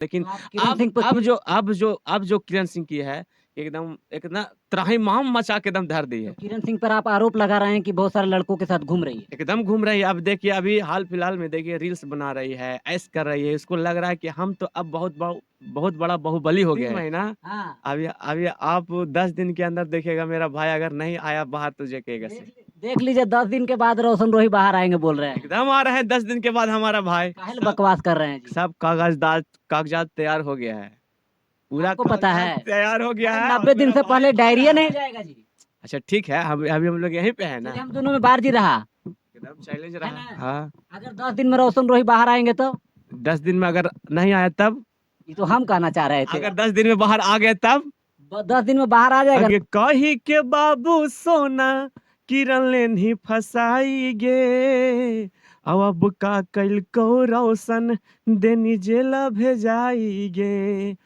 लेकिन आप किरण सिंह पर अब जो किरण सिंह की है एकदम एक ना त्राहिमाम मचा के एकदम धर दी तो है। किरण सिंह पर आप आरोप लगा रहे हैं कि बहुत सारे लड़कों के साथ घूम रही है। एकदम घूम रही है। अब देखिए अभी हाल फिलहाल में देखिए रील्स बना रही है, ऐश कर रही है। इसको लग रहा है कि हम तो अब बहुत बड़ा बाहुबली हो गए हैं। महीना हाँ, अभी आप 10 दिन के अंदर देखिएगा मेरा भाई अगर नहीं आया बाहर तो जे कहेगा से। देख लीजिए 10 दिन के बाद रोशन रोही बाहर आएंगे बोल रहे हैं। एकदम आ रहे हैं 10 दिन के बाद हमारा भाई। काहे बकवास कर रहे हैं जी। सब कागजात तैयार हो गया है। पूरा आपको पता है तैयार हो गया है। 90 दिन से पहले डायरिया नहीं जाएगा जी। अच्छा ठीक है, हम अभी हम लोग यहीं पे है ना। हम दोनों में बार जी रहा एकदम चैलेंज है रहा। ना? हाँ, अगर 10 दिन में रोशन रोही बाहर आएंगे तो 10 दिन में अगर नहीं आया तब, ये तो हम कहना चाह रहे थे। अगर 10 दिन में बाहर आ गए तब 10 दिन में बाहर आ जाएगा। आगे कही के बाबू सोना किरण ले नहीं फसाई गे। अब का कल को रोशन देनी जेला भेजाई गे।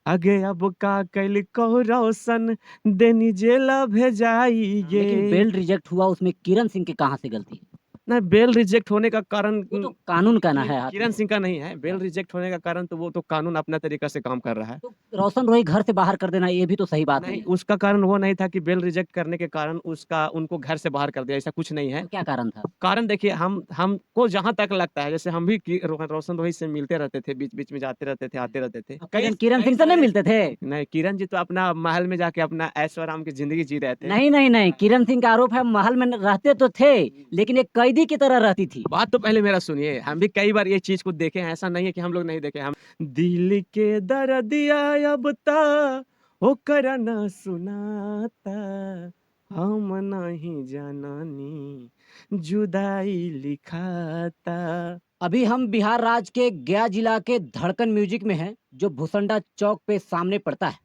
आगे अब का कल को रोशन देनी जेला भेजाई गे। लेकिन बेल रिजेक्ट हुआ उसमें किरण सिंह की कहाँ से गलती है? नहीं, बेल रिजेक्ट होने का कारण वो तो कानून का ना है हाथ किरण में। सिंह का नहीं है। बेल रिजेक्ट होने का कारण तो वो तो कानून अपना तरीका से काम कर रहा है। तो रोशन रोही घर से बाहर कर देना ये भी तो सही बात नहीं, नहीं है। उसका कारण वो नहीं था कि बेल रिजेक्ट करने के कारण उसका उनको घर से बाहर कर दिया, ऐसा कुछ नहीं है। तो क्या कारण था? कारण देखिए हमको जहां तक लगता है जैसे हम भी रोशन रोहित से मिलते रहते थे, बीच बीच में जाते रहते थे, आते रहते थे। किरण सिंह से नहीं मिलते थे? नहीं, किरण जी तो अपना महल में जाके अपना ऐशो आराम की जिंदगी जी रहे थे। नहीं नहीं नहीं, किरण सिंह का आरोप है महल में रहते तो थे लेकिन एक कैदी की तरह रहती थी। बात तो पहले मेरा सुनिए, हम भी कई बार ये चीज को देखे हैं, ऐसा नहीं है कि हम लोग नहीं देखे। हम दिल के दर्दिया अब ता ओकरा ना सुनाता, हम नहीं जाननी जुदाई लिखाता। अभी हम बिहार राज्य के गया जिला के धड़कन म्यूजिक में हैं जो भूसंडा चौक पे सामने पड़ता है।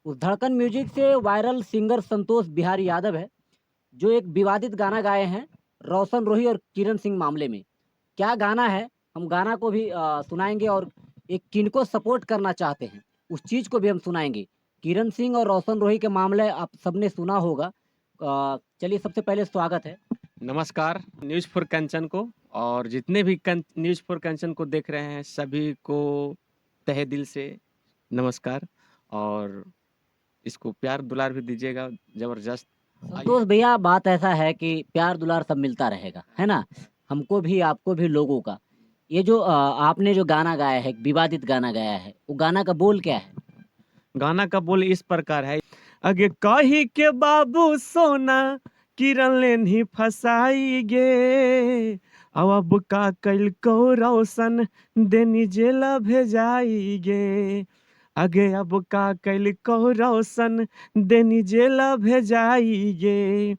उस धड़कन म्यूजिक से वायरल सिंगर संतोष बिहारी यादव है जो एक विवादित गाना गाए हैं रोशन रोही और किरण सिंह मामले में। क्या गाना है हम गाना को भी सुनाएंगे और एक किनको सपोर्ट करना चाहते हैं उस चीज को भी हम सुनाएंगे। किरण सिंह और रोशन रोही के मामले आप सबने सुना होगा। चलिए सबसे पहले स्वागत है। नमस्कार न्यूज फॉर कंचन को, और जितने भी न्यूज फॉर कंचन को देख रहे हैं सभी को तहे दिल से नमस्कार। और इसको प्यार दुलार भी दीजिएगा जबरदस्त। संतोष भैया बात ऐसा है कि प्यार दुलार सब मिलता रहेगा है ना, हमको भी आपको भी लोगों का। ये जो आपने जो गाना गाया है विवादित गाना गाया है वो गाना का बोल क्या है? गाना का बोल इस प्रकार है, अगे कही के बाबू सोना किरण ले नहीं फसाई गे। अब का कल को रोशन देनी जेला भेजाई गे। आगे अब का कल को रोशन देनी जेला भेजाई गे।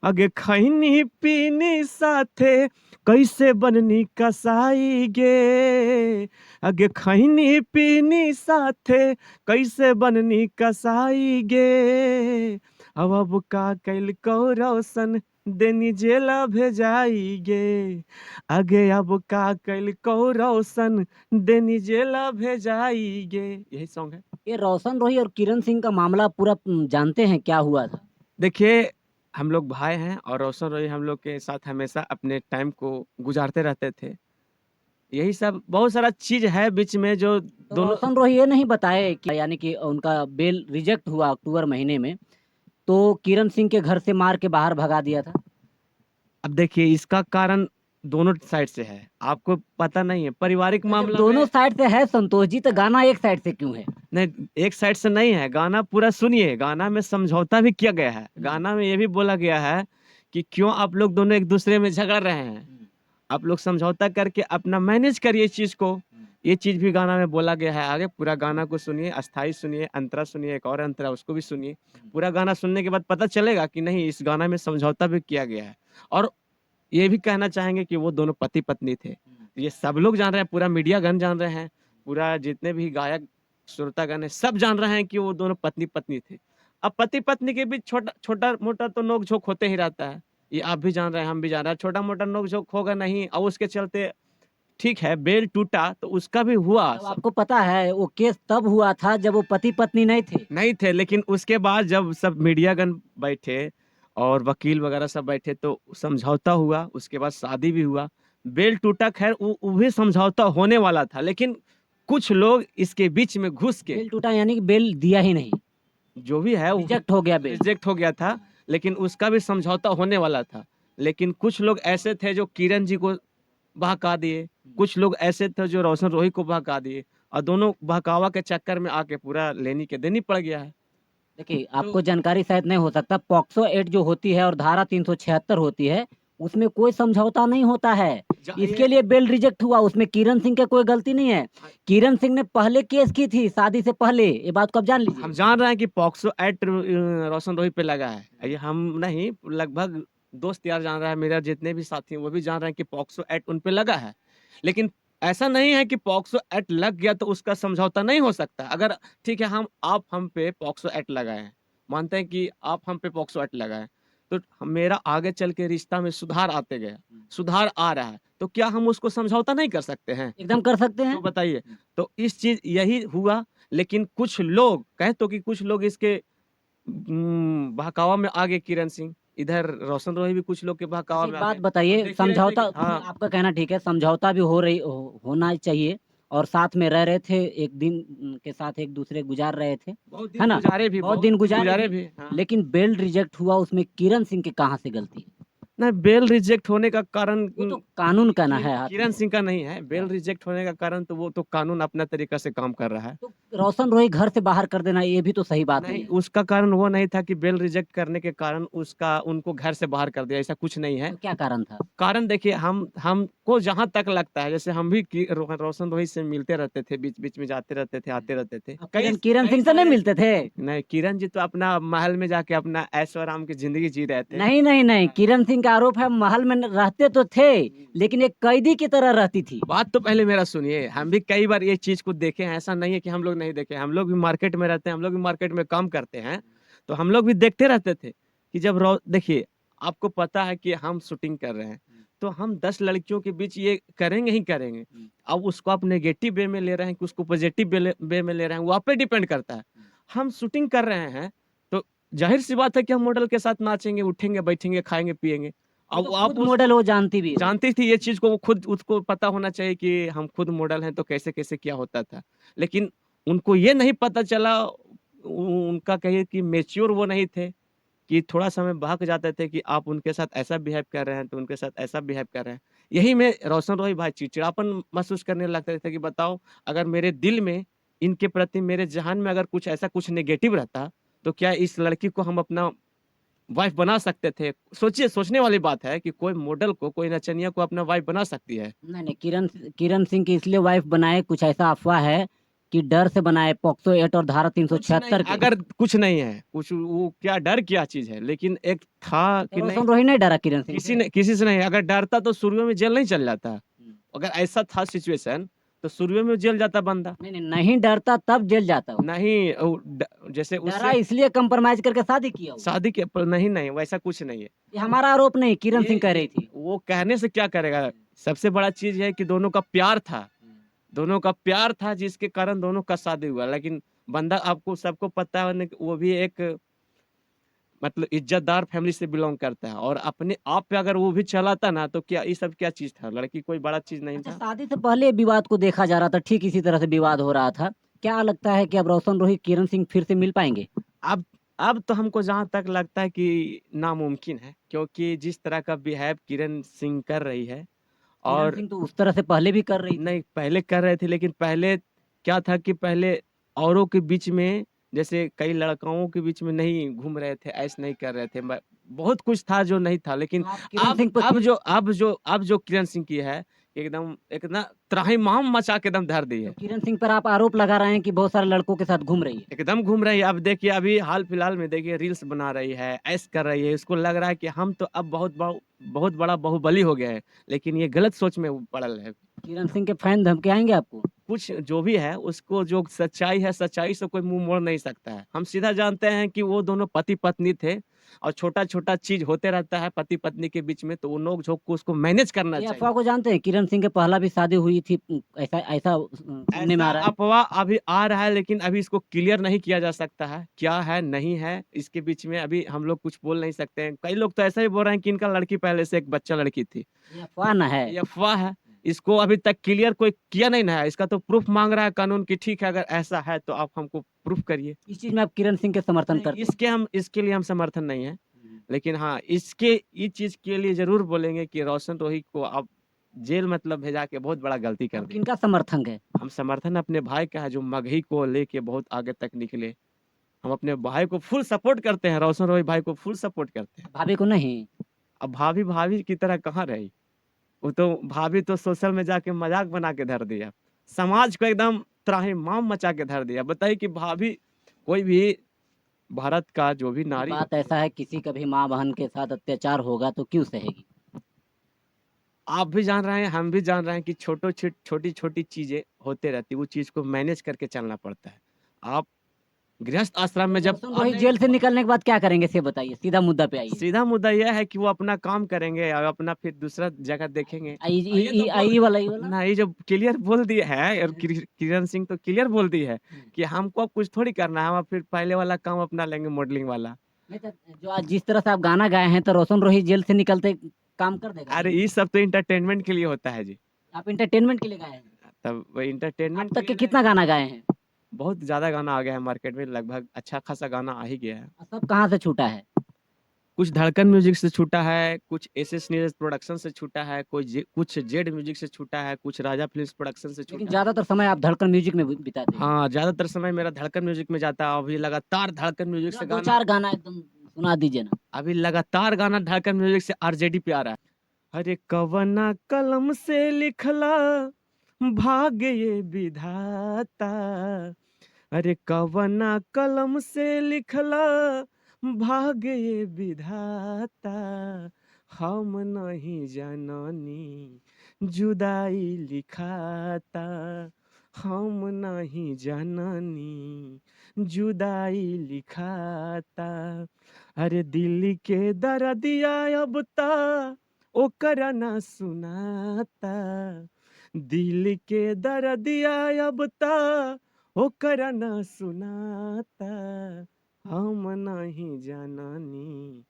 आगे खैनी पीनी साथे कैसे बननी कसाई गे। आगे खैनी पीनी साथे कैसे बननी कसाई गे। अब का कैल को रोशन देनी जेला भेजाई गे। आगे अब का कैल को रोशन देनी जेला भेजाई गे। यही सॉन्ग है। ये रोशन रोही और किरण सिंह का मामला पूरा जानते हैं क्या हुआ था? देखिए हम लोग भाई हैं और रोशन रोही हम लोग के साथ हमेशा अपने टाइम को गुजारते रहते थे। यही सब बहुत सारा चीज है बीच में जो तो दोनों। रोशन रोही ये नहीं बताए कि यानी कि उनका बेल रिजेक्ट हुआ अक्टूबर महीने में तो किरण सिंह के घर से मार के बाहर भगा दिया था। अब देखिए इसका कारण दोनों साइड से है, आपको पता नहीं है पारिवारिक मामला दोनों साइड से है संतोष जी, तो गाना एक साइड से क्यों है? नहीं, एक साइड से नहीं है, गाना पूरा सुनिए। गाना में समझौता भी किया गया है। गाना में ये भी बोला गया है कि क्यों आप लोग दोनों एक दूसरे में झगड़ रहे हैं, आप लोग समझौता करके अपना मैनेज करिए इस चीज को। ये चीज भी गाना में बोला गया है। आगे पूरा गाना को सुनिए, अस्थाई सुनिए, अंतरा सुनिए, एक और अंतरा उसको भी सुनिए। पूरा गाना सुनने के बाद पता चलेगा कि नहीं इस गाना में समझौता भी किया गया है। और ये भी कहना चाहेंगे कि वो दोनों पति पत्नी थे। ये सब लोग जान रहे हैं, पूरा मीडियागण जान रहे हैं, पूरा जितने भी गायक श्रोतागण है सब जान रहे हैं कि वो दोनों पत्नी पत्नी थे। अब पति पत्नी के बीच छोटा छोटा मोटा तो नोक झोंक होते ही रहता है। ये आप भी जान रहे हैं, हम भी जान रहे हैं, छोटा मोटा नोक झोंक होगा नहीं। और उसके चलते ठीक है बेल टूटा तो उसका भी हुआ। तो आपको पता है वो केस तब हुआ था जब वो पति पत्नी नहीं थे। लेकिन उसके बाद जब सब मीडियागण बैठे और वकील वगैरह सब बैठे तो समझौता हुआ, उसके बाद शादी भी हुआ। बेल टूटा, खैर वो भी समझौता होने वाला था, लेकिन कुछ लोग इसके बीच में घुस के बेल टूटा यानी कि बेल दिया ही नहीं, जो भी है रिजेक्ट हो गया बेल। रिजेक्ट हो गया था, लेकिन उसका भी समझौता होने वाला था। लेकिन कुछ लोग ऐसे थे जो किरण जी को बहका दिए, कुछ लोग ऐसे थे जो रोशन रोही को बहका दिए, और दोनों बहकावा के चक्कर में आके पूरा लेनी के देनी पड़ गया है। देखिए, आपको जानकारी शायद नहीं हो सकता, पॉक्सो एक्ट जो होती है और धारा 376 होती है, उसमें कोई समझौता नहीं होता है। इसके लिए बेल रिजेक्ट हुआ, उसमें किरण सिंह की कोई गलती नहीं है। किरण सिंह ने पहले केस की थी शादी से पहले, ये बात को आप जान लीजिए। हम जान रहे हैं कि पॉक्सो एक्ट रोशन रोही पे लगा है, ये हम नहीं, लगभग दोस्त यार जान रहा है, मेरा जितने भी साथी हैं वो भी जान रहे हैं कि पॉक्सो एक्ट उन पे लगा है। लेकिन ऐसा नहीं है कि पॉक्सो एक्ट लग गया तो उसका समझौता नहीं हो सकता। अगर ठीक है, हम पे पॉक्सो एक्ट लगाए हैं, मानते हैं कि आप हम पे पॉक्सो एक्ट लगाए, तो मेरा आगे चल के रिश्ता में सुधार आते गया, सुधार आ रहा है, तो क्या हम उसको समझौता नहीं कर सकते हैं? एकदम कर सकते हैं। तो बताइए, तो इस चीज यही हुआ। लेकिन कुछ लोग कहे तो कि कुछ लोग इसके बहकावा में आ गए, किरण सिंह, इधर रोशन रोही भी कुछ लोग के बहकावा एक में आ बात गए। बताइए, देखिए समझौता हाँ, आपका कहना ठीक है, समझौता भी होना चाहिए, और साथ में रह रहे थे, एक दिन के साथ एक दूसरे गुजार रहे थे, बहुत है दिन ना? गुजारे भी, बहुत दिन गुजारे भी हाँ। लेकिन बेल रिजेक्ट हुआ, उसमें किरण सिंह की कहाँ से गलती है? ना, बेल रिजेक्ट होने का कारण वो तो कानून का ना है हाथ किरण में। सिंह का नहीं है। बेल हाँ। रिजेक्ट होने का कारण तो वो तो कानून अपना तरीका से काम कर रहा है। तो रोशन रोही घर से बाहर कर देना, ये भी तो सही बात नहीं नहीं, है। उसका कारण वो नहीं था कि बेल रिजेक्ट करने के कारण उसका उनको घर से बाहर कर दिया, ऐसा कुछ नहीं है। तो क्या कारण था? कारण देखिए, हम हमको जहां तक लगता है, जैसे हम भी रोशन रोहित से मिलते रहते थे, बीच बीच में जाते रहते थे, आते रहते थे। किरण सिंह से नहीं मिलते थे? नहीं, किरण जी तो अपना महल में जाके अपना ऐशो आराम की जिंदगी जी रहे थे। नहीं नहीं नहीं, किरण सिंह का आरोप है महल में रहते तो थे, लेकिन एक कैदी की तरह रहती थी। बात तो पहले मेरा सुनिए, हम भी कई बार ये चीज को देखे हैं, ऐसा नहीं है कि हम लोग नहीं देखे। हम लोग भी मार्केट में रहते हैं, हम लोग भी मार्केट में काम करते हैं, तो हम लोग भी देखते रहते थे कि जब देखिए, आपको पता है कि हम शूटिंग कर रहे हैं, तो हम 10 लड़कियों के बीच ये करेंगे ही करेंगे। अब उसको आप नेगेटिव वे में ले रहे हैं कि उसको पॉजिटिव वे में ले रहे हैं, वो आप पे डिपेंड करता है। हम शूटिंग कर रहे हैं, तो जाहिर सी बात है कि हम मॉडल के साथ नाचेंगे, उठेंगे, बैठेंगे, खाएंगे, पिएंगे। अब तो आप खुद मॉडल वो जानती भी है। जानती थी ये चीज को, वो खुद उसको पता होना चाहिए कि हम खुद मॉडल हैं, तो कैसे कैसे क्या होता था। लेकिन उनको ये नहीं पता चला, उनका कहिए कि मेच्योर वो नहीं थे, कि थोड़ा समय बहक जाते थे कि आप उनके साथ ऐसा बिहेव कर रहे हैं तो उनके साथ ऐसा बिहेव कर रहे हैं। यही में रोशन रोही भाई चिड़चिड़ापन महसूस करने लगते थे कि बताओ, अगर मेरे दिल में इनके प्रति, मेरे जहान में अगर कुछ ऐसा कुछ नेगेटिव रहता, तो क्या इस लड़की को हम अपना वाइफ बना सकते थे? सोचिए, सोचने वाली बात है कि कोई मॉडल को, कोई नचनिया को अपना वाइफ बना सकती है। नहीं नहीं, किरण सिंह की इसलिए वाइफ बनाए, कुछ ऐसा अफवाह है कि डर से बनाए, पॉक्सो एक्ट और धारा कुछ नहीं, 376 के। अगर कुछ नहीं है, कुछ वो क्या डर, क्या चीज है, लेकिन एक था कि नहीं, रोशन रोही नहीं डरा किरण सिंह किसी से? ने किसी से नहीं। अगर डरता तो शुरू में जेल नहीं चल जाता। अगर ऐसा था सिचुएशन, तो शुरू में जेल जाता बंदा। नहीं नहीं, नहीं डरता तब जेल जाता वो। नहीं, जैसे डरा उससे इसलिए कंप्रोमाइज करके शादी किया वो। शादी के पर नहीं, नहीं वैसा कुछ नहीं है। ये हमारा आरोप नहीं, किरण सिंह कह रही थी। वो कहने से क्या करेगा? सबसे बड़ा चीज है कि दोनों का प्यार था, दोनों का प्यार था, जिसके कारण दोनों का शादी हुआ। लेकिन बंदा, आपको सबको पता है, वो भी एक मतलब इज्जतदार फैमिली से बिलोंग करता है, और अपने आप पे अगर वो भी चलाता ना, तो क्या ये सब क्या चीज था? लड़की कोई बड़ा चीज नहीं अच्छा, था। शादी से पहले विवाद को देखा जा रहा था, ठीक इसी तरह से विवाद हो रहा था। क्या लगता है कि अब रोशन रोही किरण सिंह फिर से मिल पाएंगे? अब अब तो हमको जहां तक लगता है कि नामुमकिन है, क्योंकि जिस तरह का बिहेव किरण सिंह कर रही है, किरण और सिंह तो उस तरह से पहले भी कर रही थी। नहीं, पहले कर रहे थे, लेकिन पहले क्या था कि पहले औरों के बीच में, जैसे कई लड़काओं के बीच में नहीं घूम रहे थे, ऐसे नहीं कर रहे थे, बहुत कुछ था जो नहीं था। लेकिन तो आप किरण अब सिंह पर अब जो अब जो अब जो किरण सिंह की है, एकदम एक ना त्राहिमाम मचा के एकदम धर दी तो है। किरण सिंह पर आप आरोप लगा रहे हैं कि बहुत सारे लड़कों के साथ घूम रही है। एकदम घूम रही है। अब देखिए, अभी हाल फिलहाल में देखिए, रील्स बना रही है, ऐश कर रही है। इसको लग रहा है कि हम तो अब बहुत बड़ा बाहुबली हो गए हैं, लेकिन ये गलत सोच में पड़ल है। किरण सिंह के फैन धमके आएंगे आपको? कुछ जो भी है, उसको जो सच्चाई है, सच्चाई से कोई मुंह मोड़ नहीं सकता है। हम सीधा जानते हैं कि वो दोनों पति पत्नी थे, और छोटा छोटा चीज होते रहता है पति पत्नी के बीच में, तो वो नोक झोंक को उसको मैनेज करना ये चाहिए। अफवाह को जानते हैं, किरण सिंह के पहला भी शादी हुई थी, ऐसा ऐसा सुनने में ऐसा आ रहा है। अफवाह अभी आ रहा है, लेकिन अभी इसको क्लियर नहीं किया जा सकता है, क्या है नहीं है, इसके बीच में अभी हम लोग कुछ बोल नहीं सकते हैं। कई लोग तो ऐसा ही बोल रहे हैं कि इनका लड़की पहले से एक बच्चा लड़की थी। ये अफवाह ना है। ये अफवाह है। इसको अभी तक क्लियर कोई किया नहीं ना है। इसका तो प्रूफ मांग रहा है कानून की, ठीक है अगर ऐसा है तो आप हमको प्रूफ करिए। इस चीज में आप किरण सिंह के समर्थन नहीं, करते हैं? इसके लिए हम समर्थन नहीं है, लेकिन हाँ इसके इस चीज के लिए जरूर बोलेंगे कि रोशन रोही को आप जेल मतलब भेजा के बहुत बड़ा गलती कर आप दी। किनका समर्थन है? हम समर्थन अपने भाई का है जो मगही को लेके बहुत आगे तक निकले। हम अपने भाई को फुल सपोर्ट करते हैं, रोशन रोही भाई को फुल सपोर्ट करते हैं। भाभी को नहीं? अब भाभी भाभी की तरह कहाँ रही, वो तो भाभी तो सोशल में जाके मजाक बना के धर दिया, समाज को एकदम त्राहिमाम मचा के धर दिया। बताइए कि भाभी कोई भी भारत का जो भी नारी बात होती है, ऐसा है, किसी का भी माँ बहन के साथ अत्याचार होगा तो क्यों सहेगी? आप भी जान रहे हैं हम भी जान रहे हैं कि छोटी छोटी चीजें होते रहती, वो चीज को मैनेज करके चलना पड़ता है। आप गृहस्थ आश्रम में जब रोशन रोही जेल से निकलने के बाद क्या करेंगे, से बताइए, सीधा मुद्दा पे आइए। सीधा मुद्दा यह है कि वो अपना काम करेंगे और अपना फिर दूसरा जगह देखेंगे। आई वाला ना ये जो क्लियर बोल दिए है और किरण सिंह तो क्लियर बोल दी है कि हमको अब कुछ थोड़ी करना है, हम अब फिर पहले वाला काम अपना लेंगे, मॉडलिंग वाला। नहीं तो जो आज जिस तरह से आप गाना गाए हैं, तो रोशन रोही जेल से निकलते काम कर देगा? अरे ये सब तो इंटरटेनमेंट के लिए होता है जी। आप इंटरटेनमेंट के लिए गाए हैं? तब वो अब इंटरटेनमेंट तक के कितना गाना गाए हैं? बहुत ज्यादा गाना आ गया है मार्केट में, लगभग अच्छा खासा गाना आ ही गया है। और सब कहाँ से छूटा है? कुछ धड़कन म्यूजिक से छूटा है, कुछ एसएस नीरज प्रोडक्शन से छूटा है, कुछ जेड म्यूजिक से छूटा है, कुछ राजा फिल्म्स प्रोडक्शन से लेकिन छूटा है। ज्यादातर समय आप धड़कन म्यूजिक में बिताते हैं। हाँ ज्यादातर समय मेरा धड़कन म्यूजिक में जाता है। अभी लगातार धड़कन म्यूजिक से दो गाना, चार गाना एकदम सुना दीजिए ना। अभी लगातार गाना धड़कन म्यूजिक से आरजेडी पे आ रहा है। अरे कवना कलम से लिखला भाग्य ये विधाता, अरे कवना कलम से लिखला भाग्य ये विधाता, हम नहीं जाननी जुदाई लिखाता, हम नहीं जाननी जुदाई लिखाता। अरे दिल के दर्दिया अब ता ओकरा ना सुनाता, दिल के दर्दिया अब ता ओकरा ना सुनाता, हम नहीं जाननी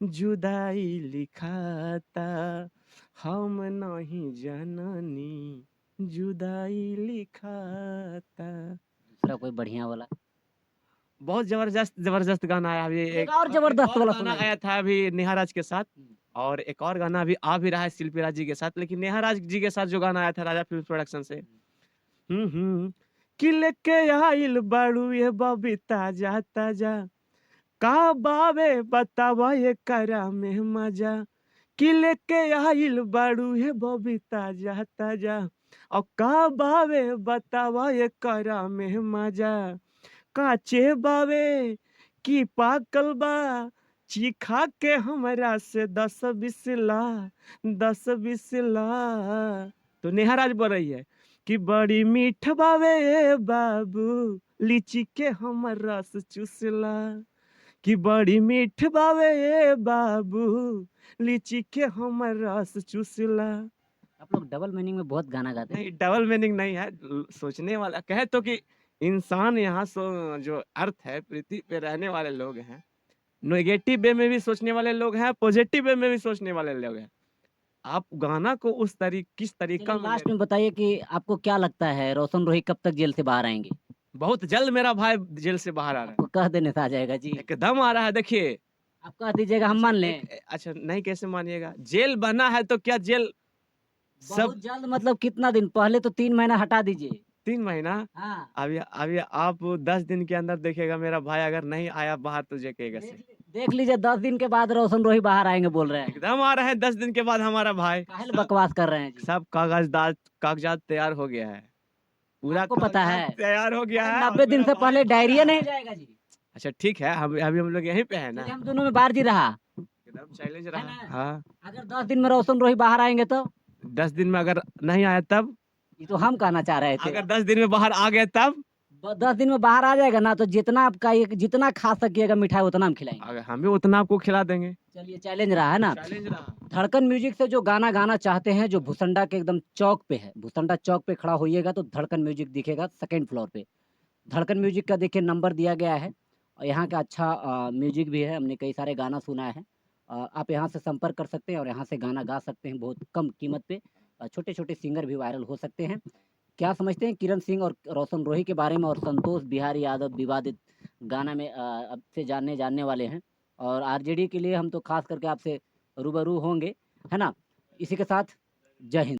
जुदाई लिखाता, हम नहीं जाननी जुदाई लिखाता। दूसरा कोई बढ़िया वाला? बहुत जबरदस्त जबरदस्त गाना आया अभी। एक और जबरदस्त वाला गाना सुनाइए। आया था अभी नेहा राज के साथ, और एक और गाना अभी आ भी रहा है शिल्पी राज जी के साथ, लेकिन नेहा राज जी के साथ जो गाना आया था राजा फिल्म प्रोडक्शन से, कि लेके आइल बाड़ू ये बबी ताजा ताजा, का बावे बतावा ये करा में मजा, कि लेके आइल बाड़ू ये बबी ताजा ताजा, और का बावे बतावा ये करा में मजा, काचे बावे की पाकल बा, चीखा के हमरा से 10-20 ला, 10-20 ला। तो नेहा राज बोल रही है कि बड़ी मीठ बावे ए बाबू, लीची के हमर रस चूसला, कि बड़ी मीठ बावे ए बाबू, लीची के हमर रस चूसला। आप लोग डबल मीनिंग में बहुत गाना गाते हैं। नहीं डबल मीनिंग नहीं है, सोचने वाला कहे तो कि इंसान यहाँ जो अर्थ है पृथ्वी पे रहने वाले लोग हैं, नेगेटिव वे में भी सोचने वाले लोग हैं, पॉजिटिव वे में भी सोचने वाले लोग हैं। आप गाना को किस तरीका चलिए में लास्ट में बताइए कि आपको क्या लगता है, रोशन रोही कब तक जेल से बाहर आएंगे? बहुत जल्द मेरा भाई जेल से बाहर आ रहा आपको कह देने से आ जाएगा जी? है, एकदम आ रहा है। देखिए आप कह दीजिएगा, हम मान लें? अच्छा नहीं कैसे मानिएगा, जेल बना है तो क्या जेल सब बहुत जल्द मतलब कितना दिन? पहले तो 3 महीना हटा दीजिए। 3 महीना। हाँ, अभी आप 10 दिन के अंदर देखिएगा मेरा भाई अगर नहीं आया बाहर तो जेकेगा से देख लीजिए 10 दिन के बाद रोशन रोही बाहर आएंगे बोल रहे हैं। एकदम आ रहा है 10 दिन के बाद हमारा भाई। काहे बकवास कर रहे हैं जी? सब कागजात तैयार हो गया है, पूरा आपको पता कागजात है तैयार हो गया है। 90 दिन से पहले डायरिया नहीं जाएगा जी। अच्छा ठीक है, हम अभी हम लोग यहीं पे है ना, चलिए हम दोनों में बार जी रहा। एकदम चैलेंज रहा। ना? हाँ अगर 10 दिन में रोशन रोही बाहर आएंगे तो? 10 दिन में अगर नहीं आया तब, ये तो हम कहना चाह रहे थे। अगर 10 दिन में बाहर आ गए तब, 10 दिन में बाहर आ जाएगा ना, तो जितना खा सकिएगा मिठाई उतना हम खिलाएंगे। अगर हम भी उतना आपको खिला देंगे। चलिए चैलेंज रहा है ना? चैलेंज रहा। धड़कन म्यूजिक से जो गाना गाना चाहते हैं, जो भुसंडा के एकदम चौक पे है, भुसंडा चौक पे खड़ा होइएगा तो धड़कन म्यूजिक दिखेगा 2nd फ्लोर पे। धड़कन म्यूजिक का देखिए नंबर दिया गया है, और यहाँ का अच्छा म्यूजिक भी है, हमने कई सारे गाना सुना है। आप यहाँ से संपर्क कर सकते हैं और यहाँ से गाना गा सकते हैं बहुत कम कीमत पे। छोटे-छोटे सिंगर भी वायरल हो सकते हैं। क्या समझते हैं किरण सिंह और रोशन रोही के बारे में और संतोष बिहारी यादव विवादित गाना में अब से जानने वाले हैं और आरजेडी के लिए हम तो खास करके आपसे रूबरू होंगे, है ना? इसी के साथ जय हिंद।